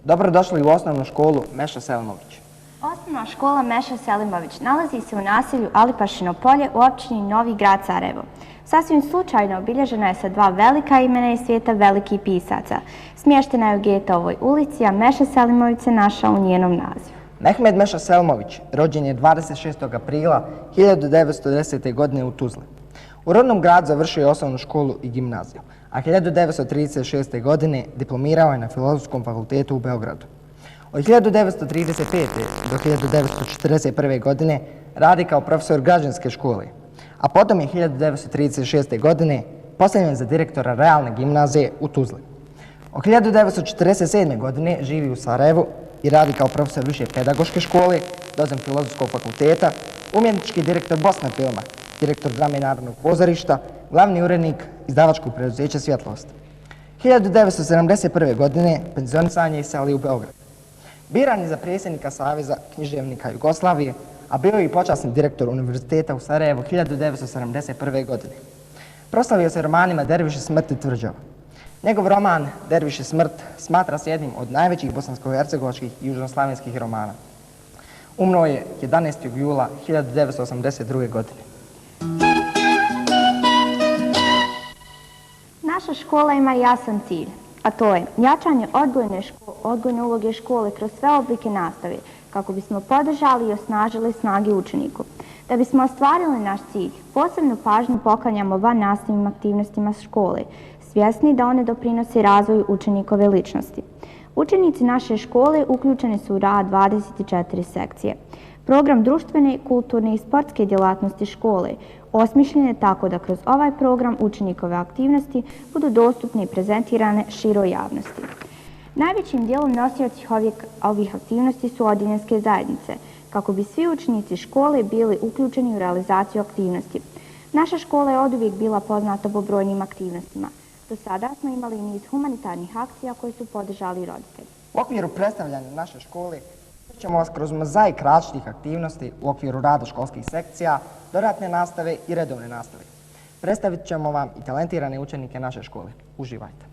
Dobrodošli u osnovnu školu Meša Selimović. Osnovna škola Meša Selimović nalazi se u naselju Alipašino polje u općini Novi Grad Sarajevo. Sasvim slučajno obilježena je sa dva velika imena iz svijeta velikih pisaca. Smještena je u Getovoj ulici, a Meša Selimović se našao u njenom nazivu. Mehmed Meša Selimović rođen je 26. aprila 1910. godine u Tuzli. U rodnom gradu završio je osnovnu školu i gimnaziju, a 1936. godine diplomirao je na Filozofskom fakultetu u Beogradu. Od 1935. do 1941. godine radi kao profesor građanske škole, a potom je 1936. godine postavljen za direktora realne gimnazije u Tuzli. Od 1947. godine živi u Sarajevu i radi kao profesor više pedagoške škole, docent Filozofskog fakulteta, umjetnički direktor Bosna filma, direktor drame i narodnog pozorišta, glavni urednik izdavačkog preduzeća Svjetlost. 1971. godine penzionisan je i selio u Beograd. Biran je za predsjednika Saveza književnika Jugoslavije, a bio je i počasni direktor Univerziteta u Sarajevu 1971. godine. Proslavio se romanima Derviš i smrt i tvrđava. Njegov roman Derviš i smrt smatra se jednim od najvećih bosansko-hercegovačkih i južnoslavenskih romana. Umro je 11. jula 1982. godine. Naša škola ima jasan cilj, a to je jačanje odgojne uloge škole kroz sve oblike nastave, kako bismo podržali i osnažili snage učeniku. Da bismo ostvarili naš cilj, posebnu pažnju poklanjamo van nastavnim aktivnostima škole, svjesni da one doprinose razvoju učenikove ličnosti. Učenici naše škole uključeni su u rad 24 sekcije. Program društvene, kulturne i sportske djelatnosti škole osmišljen je tako da kroz ovaj program učenikove aktivnosti budu dostupne i prezentirane široj javnosti. Najvećim dijelom nosioci ovih aktivnosti su odjeljenske zajednice, kako bi svi učenici škole bili uključeni u realizaciju aktivnosti. Naša škola je oduvijek bila poznata po brojnim aktivnostima. Do sada smo imali niz humanitarnih akcija koje su podržali roditelji. U okviru predstavljanja naše škole ćemo vas kroz mozaik različitih aktivnosti u okviru rada školskih sekcija, dodatne nastave i redovne nastave. Predstavit ćemo vam i talentirane učenike naše škole. Uživajte!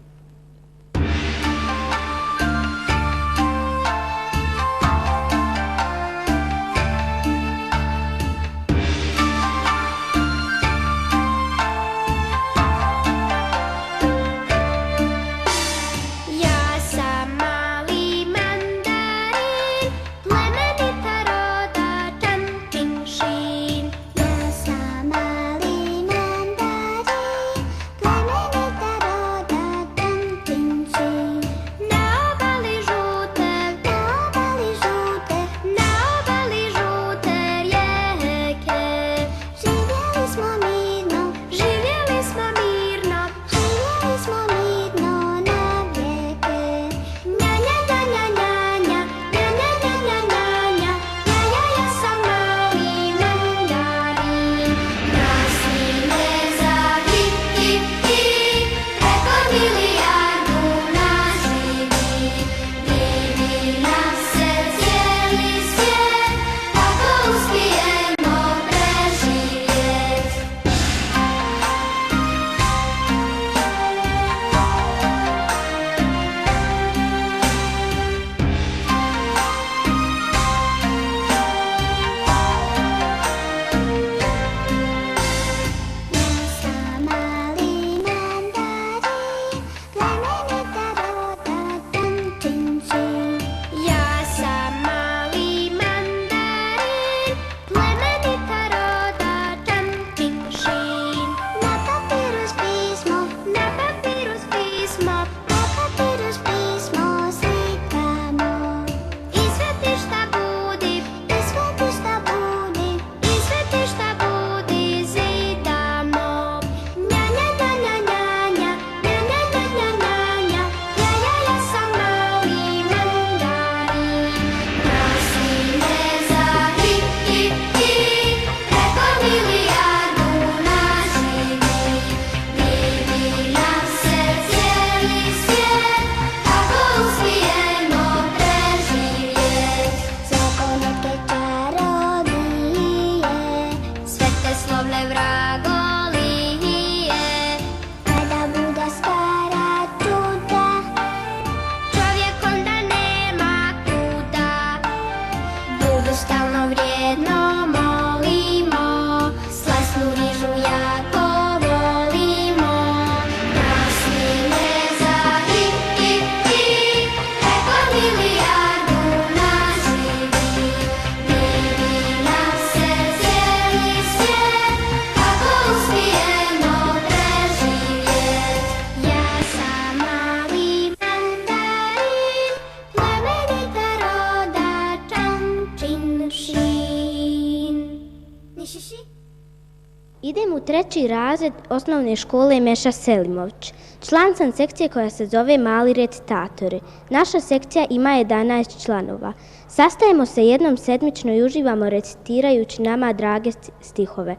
3. razred osnovne škole Meša Selimović. Član sam sekcije koja se zove Mali recitatori. Naša sekcija ima 11 članova. Sastajemo se jednom sedmično i uživamo recitirajući nama drage stihove.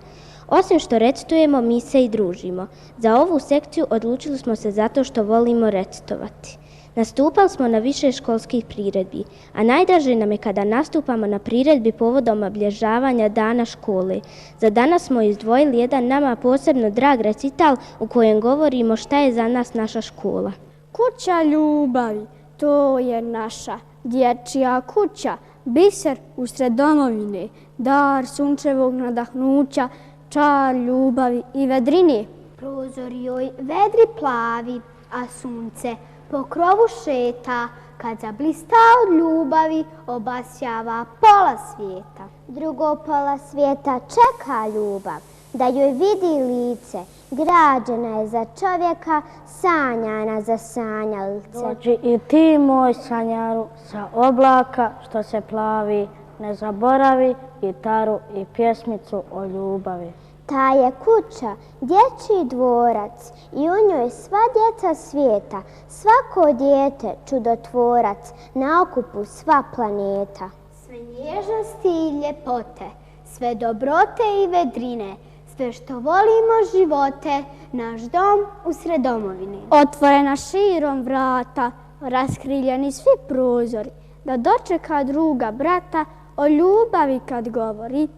Osim što recitujemo, mi se i družimo. Za ovu sekciju odlučili smo se zato što volimo recitovati. Nastupali smo na više školskih priredbi, a najdraže nam je kada nastupamo na priredbi povodom obilježavanja dana škole. Za danas smo izdvojili jedan nama posebno drag recital u kojem govorimo šta je za nas naša škola. Kuća ljubavi, to je naša dječja kuća, biser usred domovine, dar sunčevog nadahnuća, čar ljubavi i vedrine. Prozor joj vedri plavi, a sunce po krovu šeta, kad zablista od ljubavi obasjava pola svijeta. Drugo pola svijeta čeka ljubav, da joj vidi lice, građena je za čovjeka, sanjana za sanjalice. Dođi i ti, moj sanjaru, sa oblaka što se plavi, ne zaboravi gitaru i pjesmicu o ljubavi. Ta je kuća, dječji dvorac i u njoj sva djeca svijeta, svako dijete čudotvorac, na okupu sva planeta. Sve nježnosti i ljepote, sve dobrote i vedrine, sve što volimo živote, naš dom usred domovine. Otvorena širom vrata, raskriljeni svi prozori, da dočeka druga brata, o ljubavi kad govori.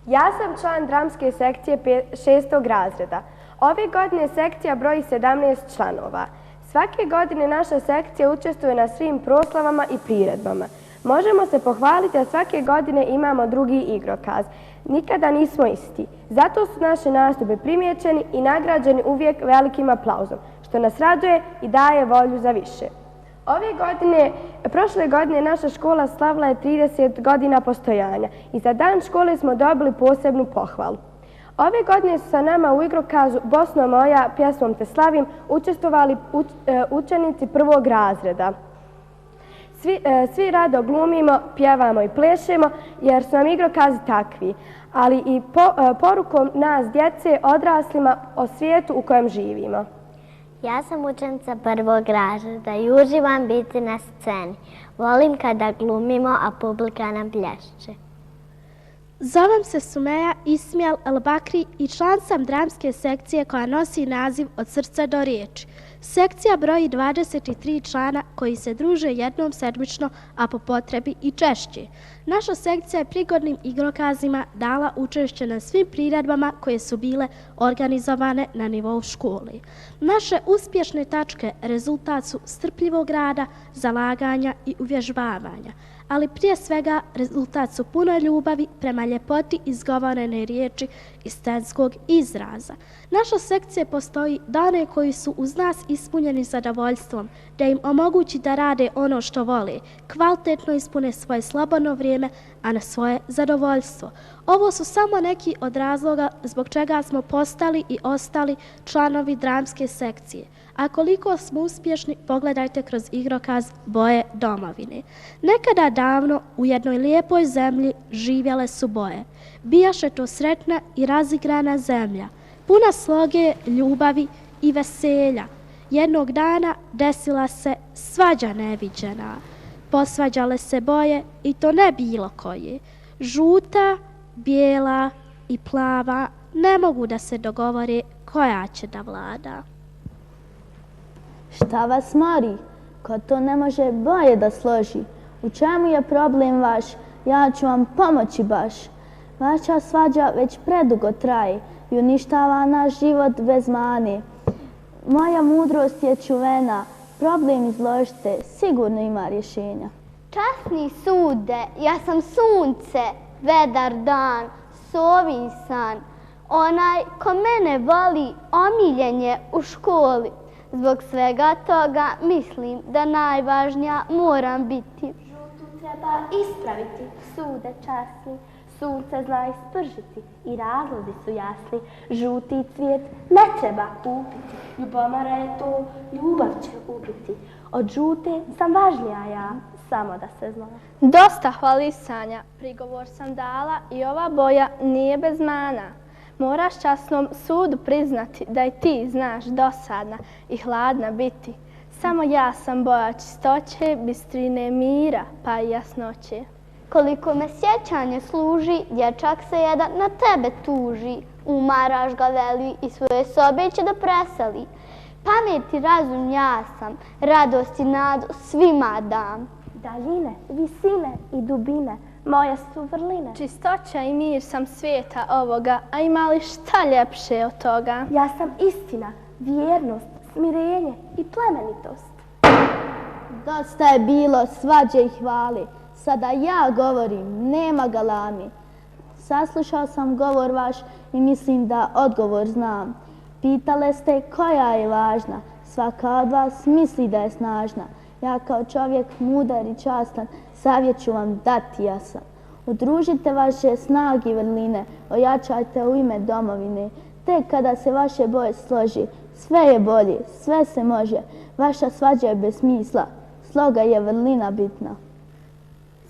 Ja sam član dramske sekcije 6. razreda. Ove godine sekcija broji 17 članova. Svake godine naša sekcija učestvuje na svim proslavama i priredbama. Možemo se pohvaliti da svake godine imamo drugi igrokaz. Nikada nismo isti. Zato su naše nastupe primijećeni i nagrađeni uvijek velikim aplauzom, što nas raduje i daje volju za više. Prošle godine naša škola slavila je 30 godina postojanja i za dan škole smo dobili posebnu pohvalu. Ove godine su sa nama u igrokazu Bosno moja, pjesmom te slavim učestvovali učenici 1. razreda. Svi rado glumimo, pjevamo i plešemo jer su nam igrokazi takvi, ali i porukom nas djece odraslima o svijetu u kojem živimo. Ja sam učenica 1. razreda i uživam biti na sceni. Volim kada glumimo, a publika nam plješće. Zovem se Sumeja Ismijel El-Bakri i član sam dramske sekcije koja nosi naziv Od srca do riječi. Sekcija broji 23 člana koji se druže jednom sedmično, a po potrebi i češće. Naša sekcija je prigodnim igrokazima dala učešće na svim priredbama koje su bile organizovane na nivou škole. Naše uspješne tačke rezultat su strpljivog rada, zalaganja i uvježbavanja, ali prije svega rezultat su puno ljubavi prema ljepoti izgovorene riječi i scenskog izraza. Naša sekcija postoji da one koji su uz nas ispunjeni zadovoljstvom, da im omogući da rade ono što vole, kvalitetno ispune svoje slobodno vrijeme, a na svoje zadovoljstvo. Ovo su samo neki od razloga zbog čega smo postali i ostali članovi dramske sekcije. A koliko smo uspješni, pogledajte kroz igrokaz Boje domovine. Nekada davno u jednoj lijepoj zemlji živjele su boje. Bijaše to sretna i razigrana zemlja, puna sloge, ljubavi i veselja. Jednog dana desila se svađa neviđena. Posvađale se boje i to ne bilo koje. Žuta, bijela i plava ne mogu da se dogovore koja će da vlada. Šta vas mori? Ko to ne može boje da složi? U čemu je problem vaš? Ja ću vam pomoći baš. Vaša svađa već predugo traje i uništava naš život bez mane. Moja mudrost je čuvena, problem izložite, sigurno ima rješenja. Časni sude, ja sam sunce, vedar dan, sovin san. Onaj ko mene voli, omiljen je u školi. Zbog svega toga mislim da najvažnija moram biti. Žutu treba ispraviti, sude časni, sunce zna ispržiti i razlozi su jasni. Žuti cvijet ne treba kupiti, ljubomora je to, ljubav će ubiti. Od žute sam važnija ja, samo da se zna. Dosta hvalisanja, prigovor sam dala i ova boja nije bez mana. Moraš časnom sudu priznati da i ti znaš dosadna i hladna biti. Samo ja sam boja čistoće, bistrine mira, pa i jasnoće. Koliko me sjećanje služi, dječak se jedan na tebe tuži. Umaraš ga veli i svoje sobe će da preseli. Pamet i razum ja sam, radost i nadu svima dam. Daljine, visine i dubine, moje su vrline. Čistoća i mir sam svijeta ovoga, a ima li šta ljepše od toga? Ja sam istina, vjernost, smirenje i plemenitost. Dosta je bilo svađe i hvali, sada ja govorim, nema galami. Saslušao sam govor vaš i mislim da odgovor znam. Pitale ste koja je važna, svaka od vas misli da je snažna. Ja kao čovjek mudar i častan, savjet ću vam dati jasan. Udružite vaše snage i vrline, ojačajte u ime domovine. Tek kada se vaše boje složi, sve je bolje, sve se može. Vaša svađa je bez smisla, sloga je vrlina bitna.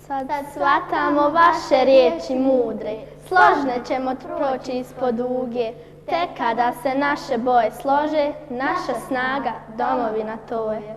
Sad shvatamo vaše riječi mudre, složne ćemo proći ispod uge. Tek kada se naše boje slože, naša snaga domovina to je.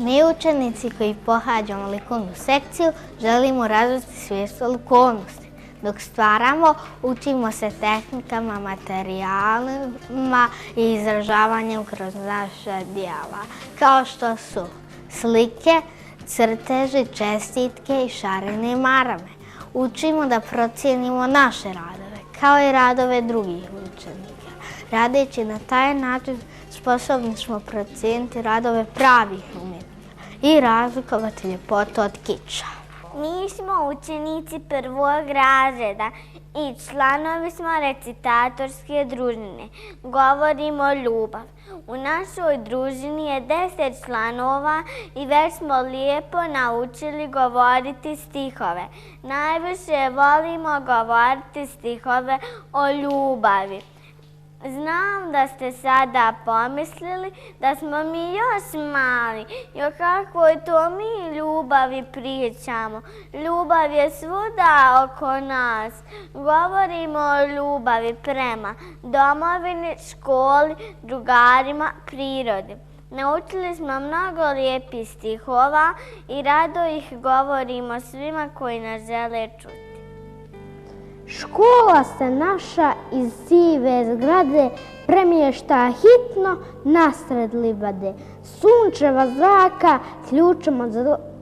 Mi učenici koji pohađamo likovnu sekciju želimo razviti svijest o likovnosti. Dok stvaramo, učimo se tehnikama, materijalima i izražavanjem kroz naša djela, kao što su slike, crteži, čestitke i šarene marame. Učimo da procijenimo naše radove, kao i radove drugih učenika. Radeći na taj način sposobni smo procijeniti radove pravih umjetnika i razlikovati ljepotu od kiča. Mi smo učenici prvog razreda i članovi smo recitatorske družine. Govorimo ljubav. U našoj družini je 10 članova i već smo lijepo naučili govoriti stihove. Najviše volimo govoriti stihove o ljubavi. Znam da ste sada pomislili da smo mi još mali i o kakvoj to mi ljubavi pričamo. Ljubav je svuda oko nas. Govorimo o ljubavi prema domovini, školi, drugarima, prirodi. Naučili smo mnogo lijepih stihova i rado ih govorimo svima koji nas žele čuti. Škola se naša iz sive zgrade premješta hitno nasred livade. Sunčeva zraka ključem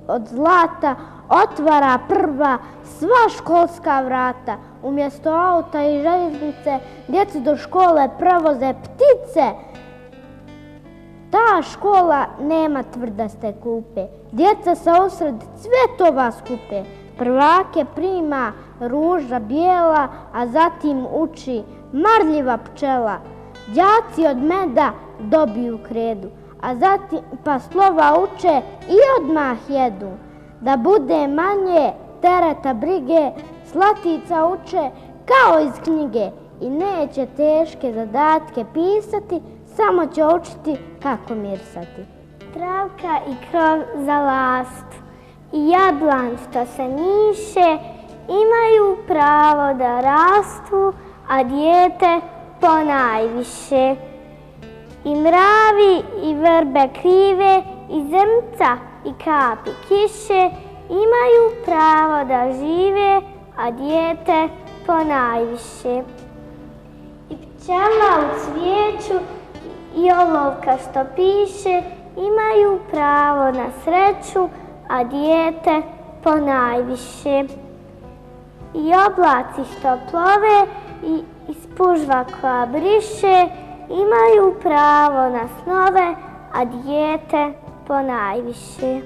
od zlata otvara prva sva školska vrata. Umjesto auta i željeznice djecu do škole prevoze ptice. Ta škola nema tvrdaste klupe. Djeca se usred cvjetova skupe. Prvake prima ruža bijela, a zatim uči marljiva pčela. Đaci od meda dobiju kredu, a zatim pa slova uče i odmah jedu. Da bude manje tereta brige, slatica uče kao iz knjige i neće teške zadatke pisati, samo će učiti kako mirsati. Travka i krov za lastu i jablan što se njiše imaju pravo da rastu, a dijete ponajviše. I mravi i vrbe krive i zrnca i kapi kiše imaju pravo da žive, a dijete ponajviše. I pčela u cvijeću i olovka što piše imaju pravo na sreću, a dijete ponajviše. I oblaci što plove i spužva koja briše imaju pravo na snove, a dijete ponajviše.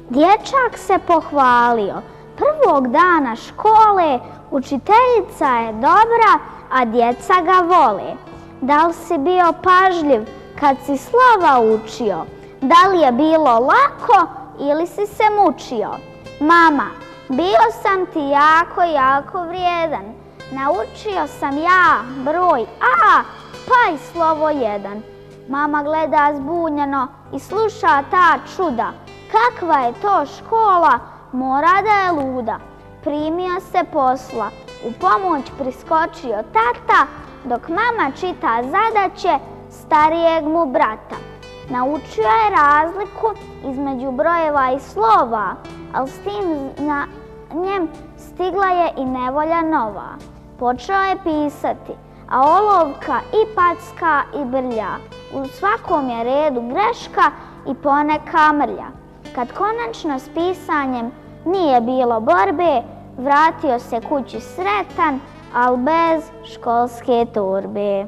Dječak se pohvalio. Prvog dana škole učiteljica je dobra, a djeca ga vole. Da li si bio pažljiv kad si slova učio? Da li je bilo lako ili si se mučio? Mama, bio sam ti jako vrijedan. Naučio sam ja broj A, pa i slovo 1. Mama gleda zbunjeno i sluša ta čuda. Kakva je to škola, mora da je luda. Primio se posla, u pomoć priskočio tata, dok mama čita zadaće starijeg mu brata. Naučio je razliku između brojeva i slova, ali s tim na njem stigla je i nevolja nova. Počeo je pisati, a olovka i packa i brlja. U svakom je redu greška i poneka mrlja. Kad konačno s pisanjem nije bilo borbe, vratio se kući sretan, ali bez školske torbe.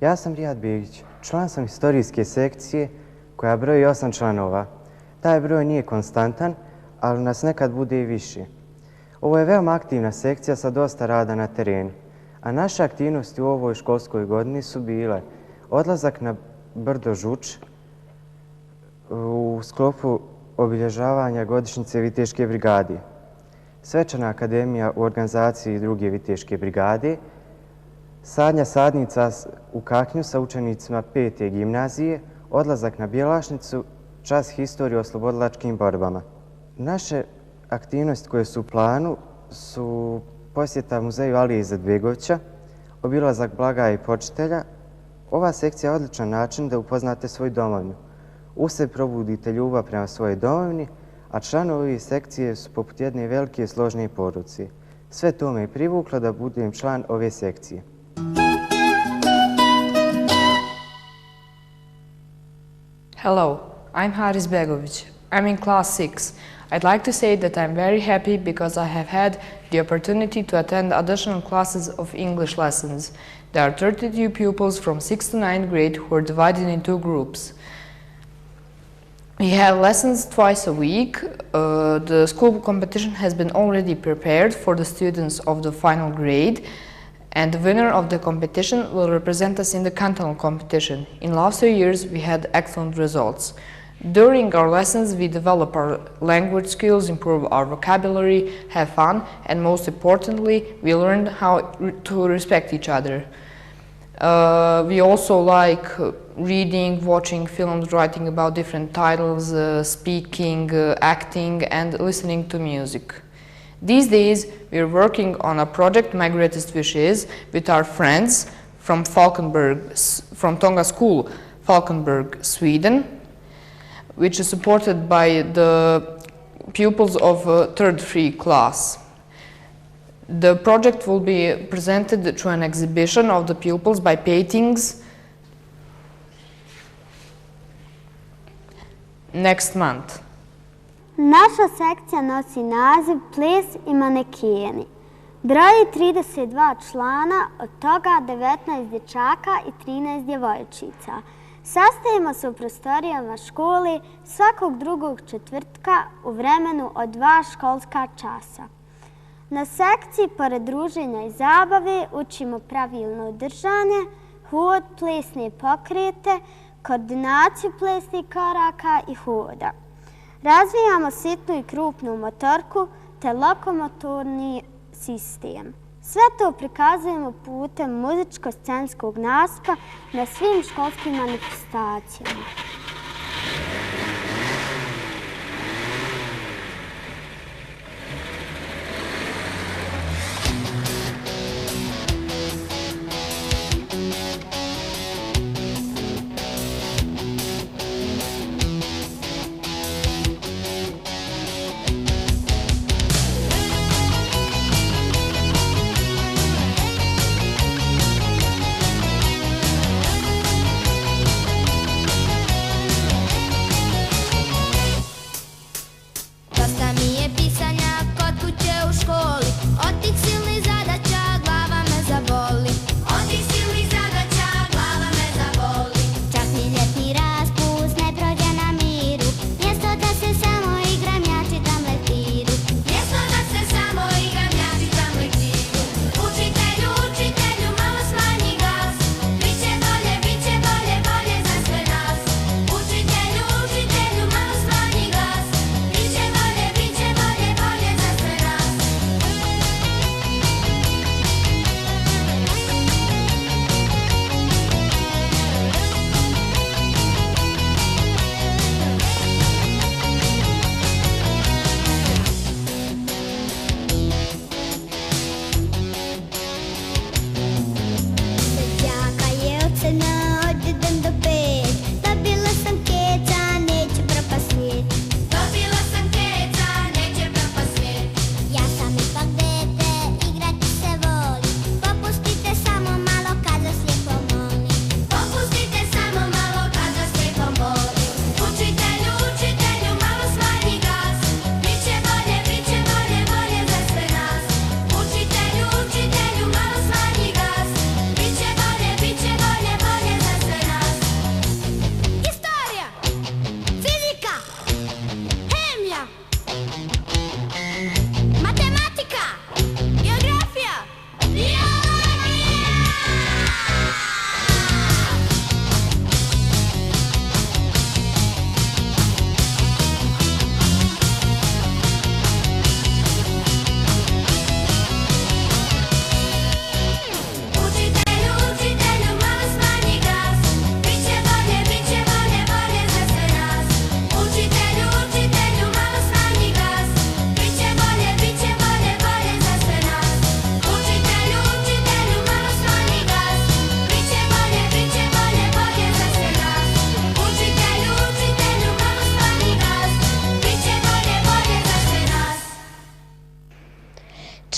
Ja sam Rijad Begić, član sam historijske sekcije koja broji 8 članova. Taj broj nije konstantan, ali nas nekad bude i više. Ovo je veoma aktivna sekcija sa dosta rada na terenu, a naše aktivnosti u ovoj školskoj godini su bile odlazak na brdo Žuč u sklopu obilježavanja godišnjice Viteške brigade, svečana akademija u organizaciji druge Viteške brigade, sadnja sadnica u Kaknju sa učenicima 5. gimnazije, odlazak na Bjelašnicu, čas historije o oslobodilačkim borbama. Naše aktivnosti koje su u planu su posjeta muzeju Alije Izetbegovića, obilazak blagajna i počitelja. Ova sekcija je odličan način da upoznate svoju domovinu. U sebi probudite ljubav prema svojoj domovini, a članovi ove sekcije su poput jedne velike i složne porodice. Sve to me je privuklo da budem član ove sekcije. Hello, I'm Haris Begović. I'm in class 6. I'd like to say that I'm very happy because I have had the opportunity to attend additional classes of English lessons. There are 32 pupils from 6th to 9th grade who are divided in 2 groups. We have lessons twice a week. The school competition has been already prepared for the students of the final grade, and the winner of the competition will represent us in the cantonal competition. In last 2 years we had excellent results. During our lessons we develop our language skills, improve our vocabulary, have fun, and most importantly we learn how to respect each other. We also like reading, watching films, writing about different titles, speaking, acting, and listening to music. These days we are working on a project, My Greatest Wishes, with our friends from from Tonga School, Falkenberg, Sweden, which is supported by the pupils of 3rd free class. The project will be presented through an exhibition of the pupils by paintings next month. Naša sekcija nosi naziv Ples i manekeni. Broji 32 člana, od toga 19 dječaka i 13 djevojčica. Sastajemo se u prostorijama škole svakog drugog četvrtka u vremenu od 2 školska časa. Na sekciji, pored druženja i zabave, učimo pravilno držanje, hod, plesne pokrete, koordinaciju plesnih koraka i hoda. Razvijamo sitnu i krupnu motorku te lokomotorni sistem. Sve to prikazujemo putem muzičko-scenskog nastupa na svim školskim manifestacijama.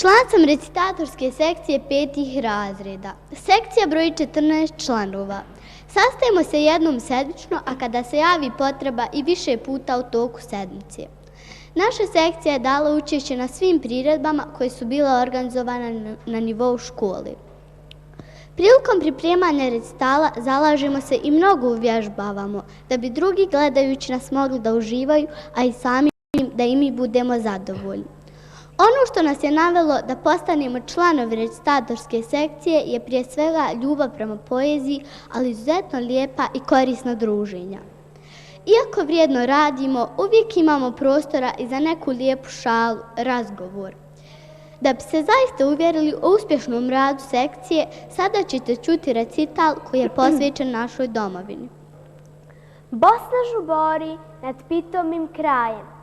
Član sam recitatorske sekcije 5. razreda. Sekcija broji 14 članova. Sastajemo se jednom sedmično, a kada se javi potreba i više puta u toku sedmice. Naša sekcija je dala učešće na svim priredbama koje su bile organizovane na nivou škole. Prilikom pripremanja recitala zalažemo se i mnogo uvježbavamo, da bi drugi gledajući nas mogli da uživaju, a i sami da i mi budemo zadovoljni. Ono što nas je navelo da postanemo članovi recitatorske sekcije je prije svega ljubav prema poeziji, ali izuzetno lijepa i korisna druženja. Iako vrijedno radimo, uvijek imamo prostora i za neku lijepu šalu, razgovor. Da bi se zaista uvjerili o uspješnom radu sekcije, sada ćete čuti recital koji je posvećen našoj domovini. Bosna žubori nad pitomim krajem,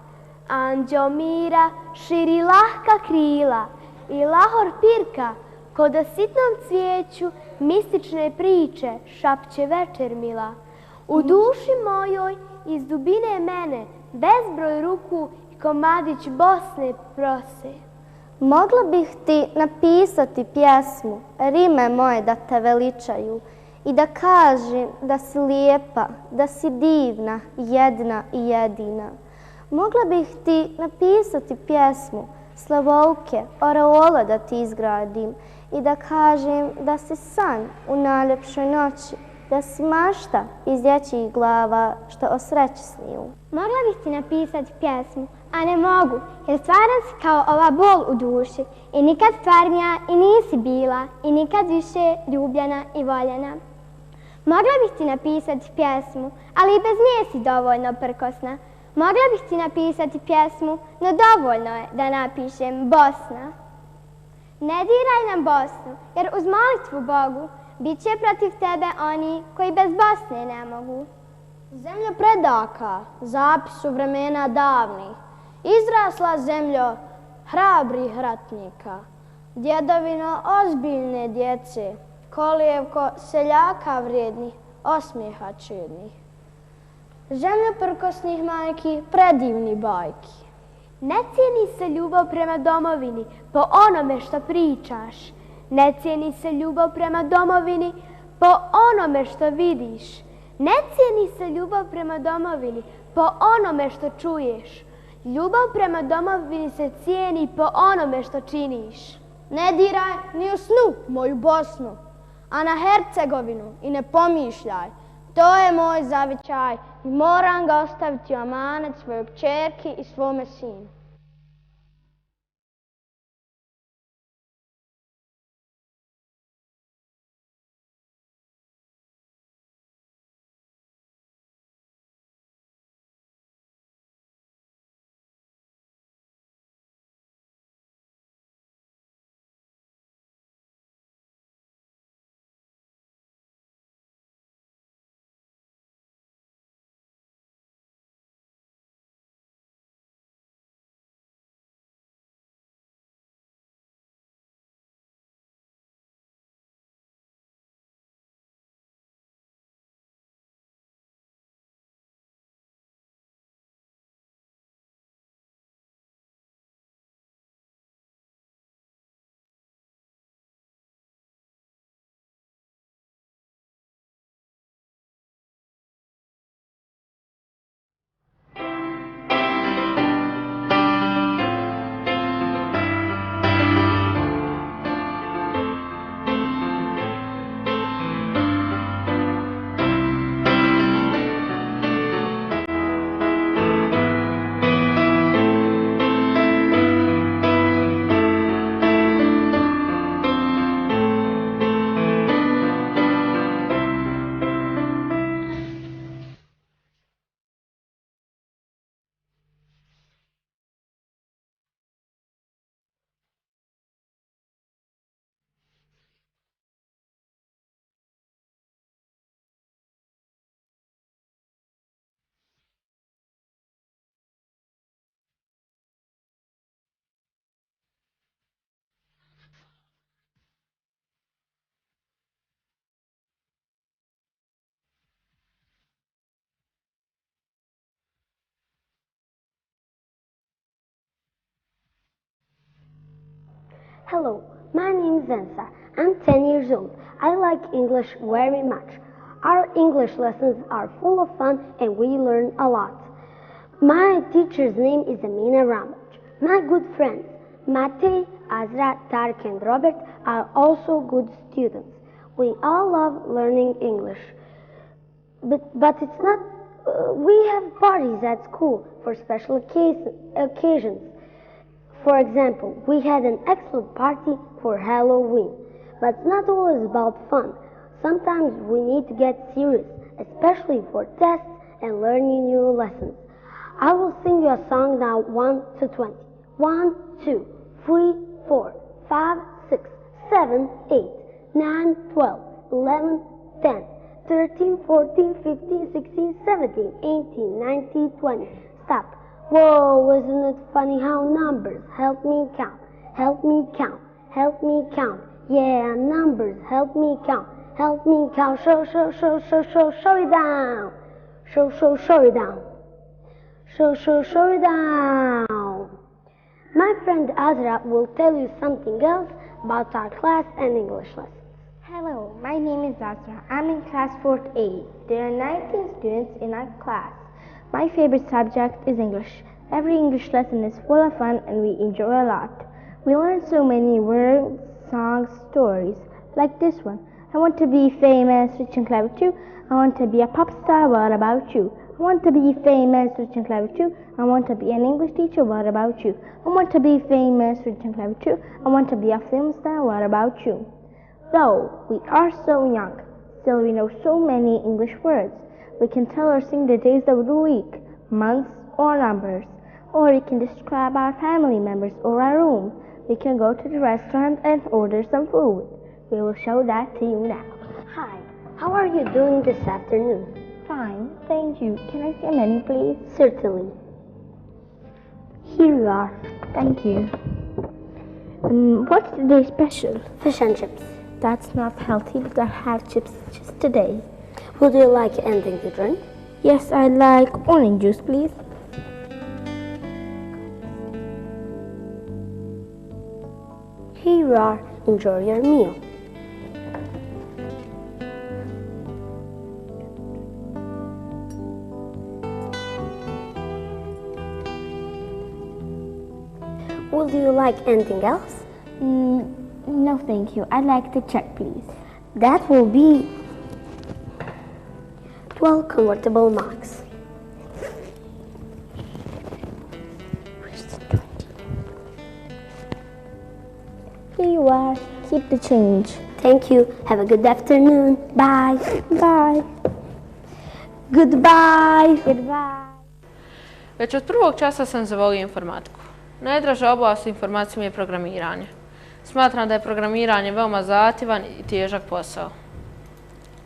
anđeo mira širi lahka krila i lahor pirka ko da sitnom cvijeću mistične priče šapće večer mila. U duši mojoj iz dubine mene bezbroj ruku i komadić Bosne prose. Mogla bih ti napisati pjesmu, rime moje da te veličaju i da kažem da si lijepa, da si divna, jedna i jedina. Mogla bih ti napisati pjesmu, slavovke, oreola da ti izgradim i da kažem da si san u najljepšoj noći, da si mašta iz dječjih glava što o sreći sniju. Mogla bih ti napisati pjesmu, a ne mogu, jer stvaram si kao ova bol u duši i nikad stvarnija i nisi bila i nikad više ljubljena i voljena. Mogla bih ti napisati pjesmu, ali i bez nje si dovoljno prkosna. Mogla bih ti napisati pjesmu, no dovoljno je da napišem Bosna. Ne diraj nam Bosnu, jer uz molitvu Bogu bit će protiv tebe oni koji bez Bosne ne mogu. Zemljo predaka, zapisu vremena davnih, izrasla zemljo hrabrih ratnika, djedovino ozbiljne djece, kolijevko seljaka vrijednih, osmijeha čednih. Zemljo prkosnih majki, predivni bajki. Ne cijeni se ljubav prema domovini po onome što pričaš. Ne cijeni se ljubav prema domovini po onome što vidiš. Ne cijeni se ljubav prema domovini po onome što čuješ. Ljubav prema domovini se cijeni po onome što činiš. Ne diraj ni u snu moju Bosnu, a na Hercegovinu i ne pomišljaj. To je moj zavičaj i moram ga ostaviti u amanet svojoj kćerki i svome sinu. Hello, my name is Ensa. I'm 10 years old. I like English very much. Our English lessons are full of fun and we learn a lot. My teacher's name is Amina Ramaj. My good friends, Mate, Azra, Tarek and Robert are also good students. We all love learning English. But it's not, we have parties at school for special occasions. For example, we had an excellent party for Halloween. But it's not always about fun. Sometimes we need to get serious, especially for tests and learning new lessons. I will sing you a song now 1 to 20. 1, 2, 3, 4, 5, 6, 7, 8, 9, 12, 11, 10, 13, 14, 15, 16, 17, 18, 19, 20. Stop. Whoa, isn't it funny how numbers help me count? Help me count. Help me count. Yeah, numbers help me count. Help me count. Show it down. Show it down. Show it down. My friend Azra will tell you something else about our class and English lessons. Hello, my name is Azra. I'm in class 4th A. There are 19 students in our class. My favorite subject is English. Every English lesson is full of fun and we enjoy a lot. We learn so many words, songs, stories, like this one. I want to be famous, rich and clever too. I want to be a pop star, what about you? I want to be famous, rich and clever too. I want to be an English teacher, what about you? I want to be famous, rich and clever too. I want to be a film star, what about you? Though we are so young, still we know so many English words. We can tell or sing the days of the week, months, or numbers. Or we can describe our family members or our room. We can go to the restaurant and order some food. We will show that to you now. Hi, how are you doing this afternoon? Fine, thank you. Can I see a menu, please? Certainly. Here you are. Thank you. What's today's special? Fish and chips. That's not healthy, but I have chips just today. Would you like anything to drink? Yes, I'd like orange juice, please. Here you are. Enjoy your meal. Would you like anything else? No, thank you. I'd like the check, please. That will be 12 convertible marks. Here you are. Keep the change. Thank you. Have a good afternoon. Bye. Bye. Goodbye. Goodbye. Već od prvog časa sam zavolio informatiku. Najdraža oblast u informaciji je programiranje. Smatram da je programiranje veoma zahtjevan i težak posao.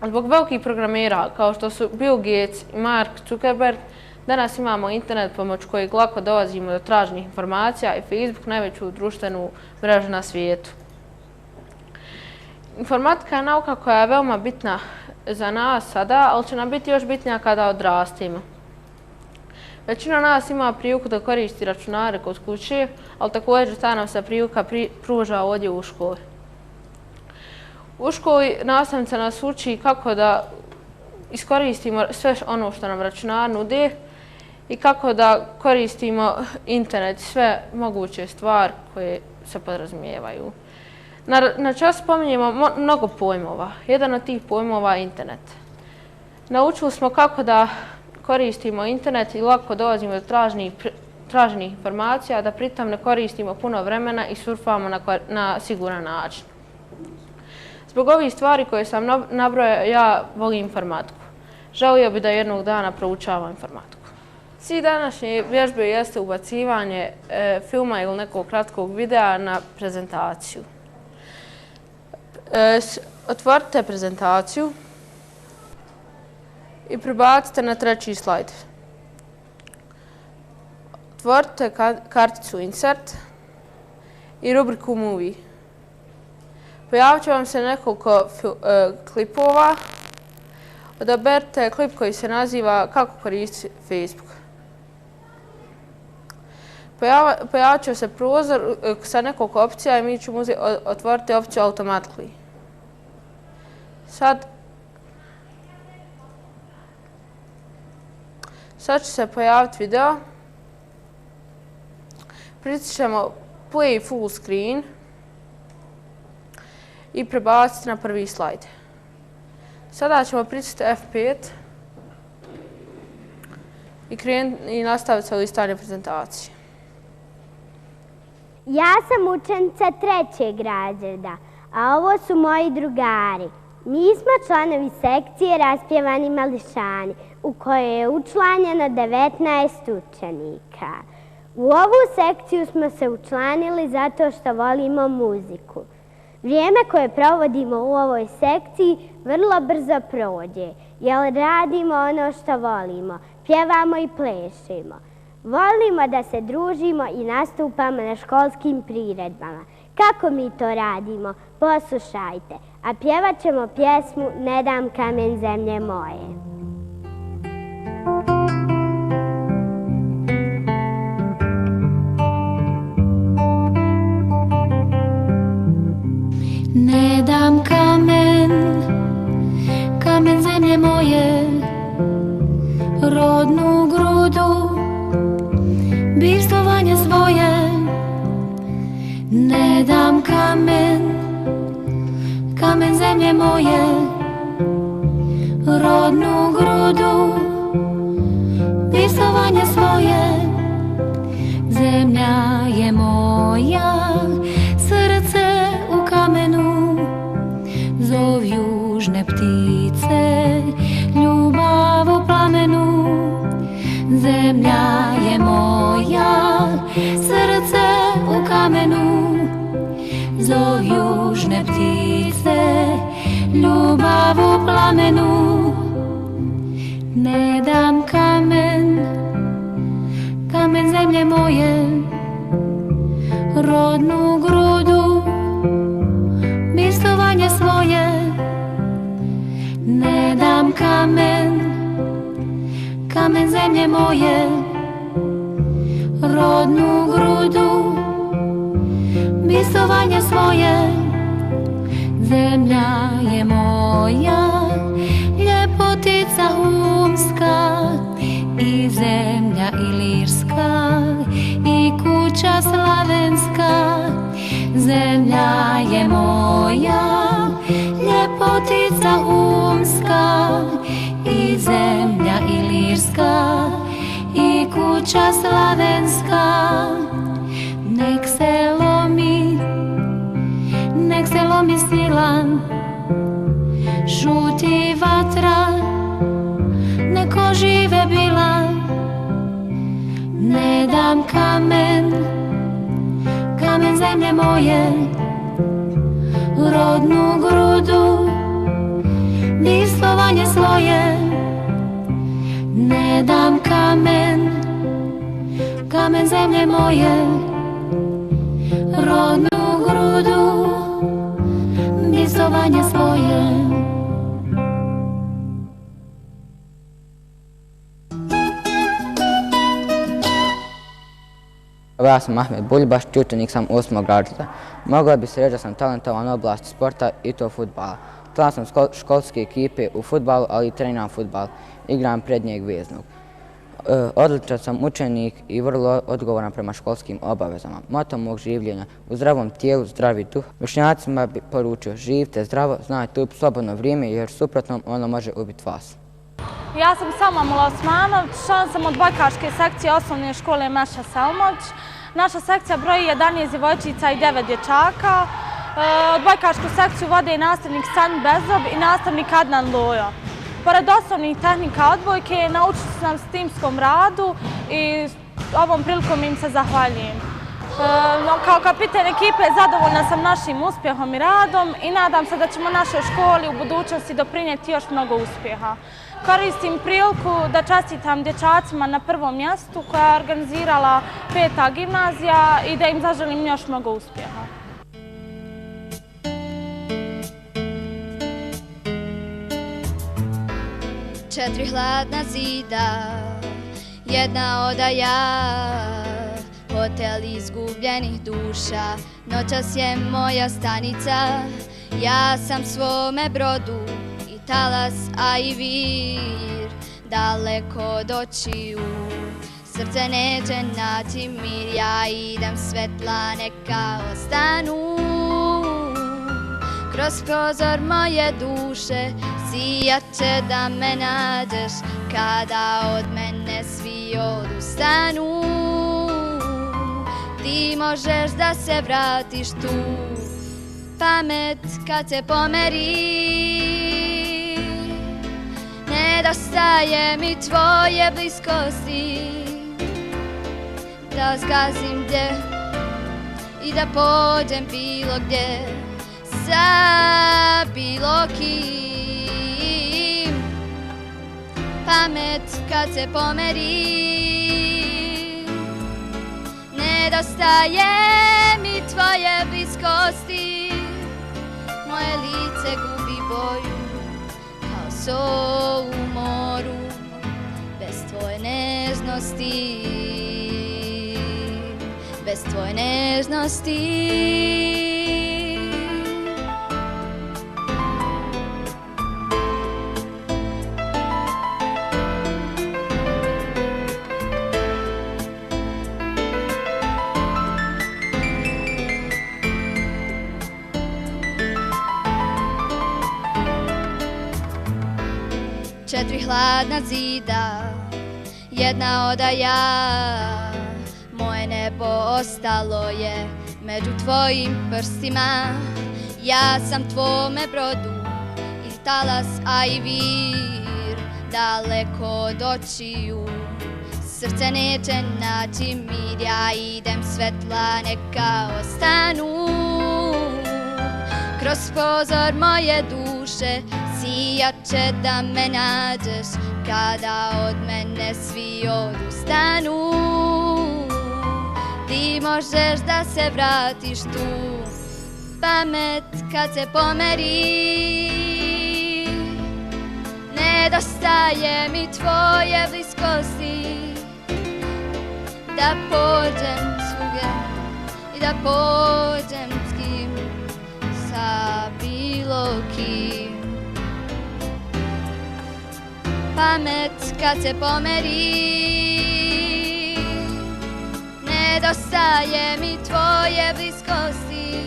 Zbog velikih programera, kao što su Bill Gates i Mark Zuckerberg, danas imamo internet pomoću kojeg lako dolazimo do traženih informacija i Facebook najveću društvenu mrežu na svijetu. Informatika je nauka koja je veoma bitna za nas sada, ali će nam biti još bitnija kada odrastimo. Većina nas ima priliku da koristi računare kod kuće, ali također ta nam se prilika pruža ovdje u školi. U školi nastavnica nas uči kako da iskoristimo sve ono što nam računar nude i kako da koristimo internet, sve moguće stvari koje se podrazumijevaju. Na času spominjemo mnogo pojmova. Jedan od tih pojmova je internet. Naučili smo kako da koristimo internet i lako dolazimo do traženih informacija, da pritom ne koristimo puno vremena i surfamo na siguran način. Zbog ovih stvari koje sam nabrojao, ja volim informatiku. Želio bih da jednog dana proučavam informatiku. Cilj današnje vježbe jeste ubacivanje filma ili nekog kratkog videa na prezentaciju. Otvorite prezentaciju i prebacite na treći slajd. Otvorite karticu Insert i rubriku Movie. Pojavit će vam se nekoliko klipova. Odaberite klip koji se naziva Kako koristiti Facebook. Pojavit će se prozor sa nekoliko opcija i mi ćemo otvoriti opciju automatically. Sad će se pojaviti video. Pritisnemo play full screen i prebaciti na prvi slajd. Sada ćemo pritisniti F5 i nastaviti sa listanjem prezentacije. Ja sam učenica 3. razreda, a ovo su moji drugari. Mi smo članovi sekcije Raspjevani mališani, u kojoj je učlanjeno 19 učenika. U ovu sekciju smo se učlanili zato što volimo muziku. Vrijeme koje provodimo u ovoj sekciji vrlo brzo prođe, jer radimo ono što volimo, pjevamo i plešimo. Volimo da se družimo i nastupamo na školskim priredbama. Kako mi to radimo? Poslušajte, a pjevat ćemo pjesmu Ne dam kamen zemlje moje. Ne dam kamen, kamen zemlje moje, rodnu grudu, bivstvovanje svoje. Ne dam kamen, kamen zemlje moje, rodnu grudu, bivstvovanje svoje. Zemlja je moja, srce u kamenu, zov južne ptice, ljubav u plamenu. Zemlja je moja, srce u kamenu, zov južne ptice, ljubav u plamenu. Ne dam kamen, kamen zemlje moje, rodnu grudu, bivstvovanje svoje. Ne dam kamen, kamen zemlje moje, rodnu grudu, bivstvovanje svoje. Zemlja je moja, ljepotica humska, i zemlja ilirska, i kuća slavenska. Zemlja je moja, ljepotica humska, i zemlja ilirska, i kuća slavenska. Nek se lomi snilan, žuti vatra, nek ožive bila. Ne dam kamen, kamen zemlje moje, rodnu grudu, bivstvovanje svoje. Ne dam kamen, kamen zemlje moje, rodnu grudu, bivstvovanje svoje. Ja sam Ahmed Bulbaš, učenik sam 8. razreda. Mogla bi se reći da sam talentovan u oblasti sporta i to fudbala. Član sam školske ekipe u fudbalu, ali i treniram fudbal. Igram prednjeg veznog. Odličan sam učenik i vrlo odgovoran prema školskim obavezama. Moto mog življenja: u zdravom tijelu, zdravi duh. Vršnjacima bi poručio: živite zdravo, znajte u slobodno vrijeme, jer suprotno ono može ubiti vas. Ja sam Salma Osmanović, član sam odbojkaške sekcije osnovne škole Meša Selmoć. Naša sekcija broji 11 djevojčica i 9 dječaka. Odbojkašku sekciju vode nastavnik San Bezob i nastavnik Adnan Lojo. Pored osnovnih tehnika odbojke, naučili sam s timskom radu i ovom prilikom im se zahvaljujem. Kao kapiten ekipe zadovoljna sam našim uspjehom i radom i nadam se da ćemo našoj školi u budućnosti doprinijeti još mnogo uspjeha. Koristim priliku da čestitam dječacima na prvom mjestu koja je organizirala 5. gimnazija i da im zaželim još mnogo uspjeha. Četiri hladna zida, jedna odaja, od hotel izgubljenih duša, noćas je moja stanica, ja sam svome brodu i talas, a i vir, daleko od očiju, srce neće naći mir, ja idem svetla neka ostanu. Kroz prozor moje duše sijat će da me nađeš, kada od mene svi odustanu. Ti možeš da se vratiš tu, pamet kad se pomeri. Nedostaje mi tvoje bliskosti, da zgazim gdje i da pođem bilo gdje sa bilo kim. Pamet kad se pomeri, nedostaje mi tvoje bliskosti, moje lice gubi boju kao sol u moru, bez tvoje nežnosti, bez tvoje nežnosti. Četiri hladna zida, jedna odaja, moje nebo ostalo je među tvojim prstima. Ja sam tvome brodu i talas, a i vir, daleko od očiju, srce neće naći mir, ja idem svetla neka ostanu. Kroz prozor moje duše sijat će da me nađeš, kada od mene svi odustanu. Ti možeš da se vratiš tu, pamet kad se pomeri. Nedostaje mi tvoje bliskosti, da pođem svugdje i da pođem s kim, sa bilo kim. Pamet kad se pomeri, nedostaje mi tvoje bliskosti,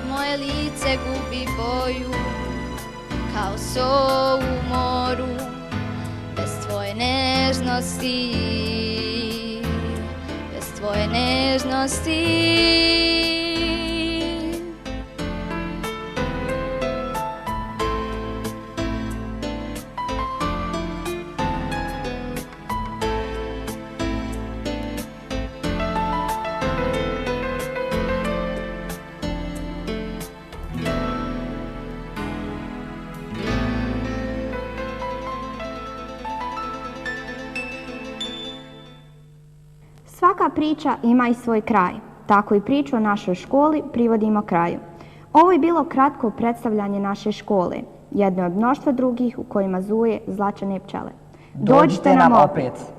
moje lice gubi boju kao sol u moru, bez tvoje nežnosti, bez tvoje nežnosti. Svaka priča ima i svoj kraj, tako i priču o našoj školi privodimo kraju. Ovo je bilo kratko predstavljanje naše škole, jedne od mnoštva drugih u kojima zuje zlačane pčele. Dođite nam opet!